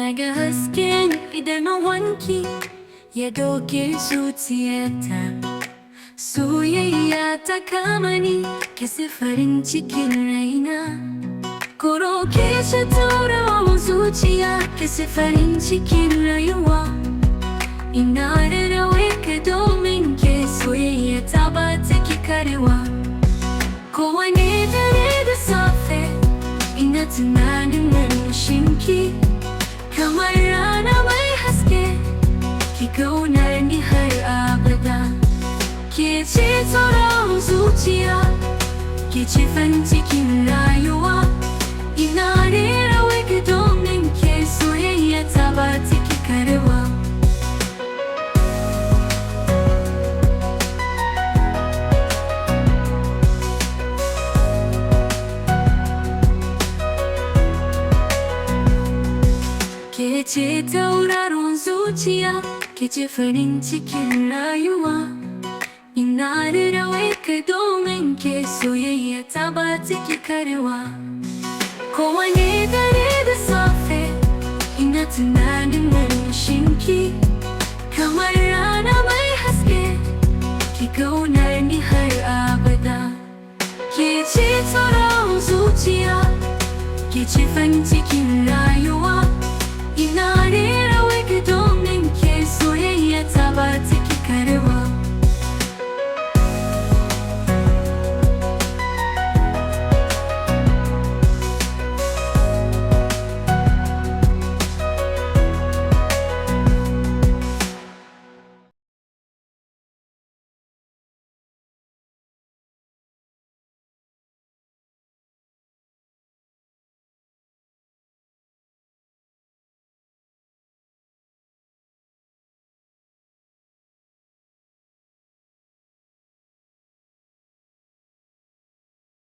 Naga hasken idan wanki ya doke zuciyata. Soyayya ta kama ni ke farin cikin raina. Ku roke shi tauraron zuciya ke farin cikin rayuwa. Ina rarrawe ka domin ke soyayya ta ba ta ki karewa. Kowane dare da safe ina tunanin murmushinki, kamar rana mai haske ki kaunar ni har abada. Ke ce tauraron zuciya, ke ce farin cikin rayuwa. Ina rera wake domin ke soyayya ta ba ta ki karewa. Ke ce tauraron zuciya, ke ce farin cikin rayuwa. Ina rera wake domin ke soyayya ta ba ta ki karewa. Kowane dare da safe ina tunanin murmushinki, kamar rana mai haske ki kaunar ni har abada. Ke ce tauraron zuciya, ke ce farin cikin rayuwa.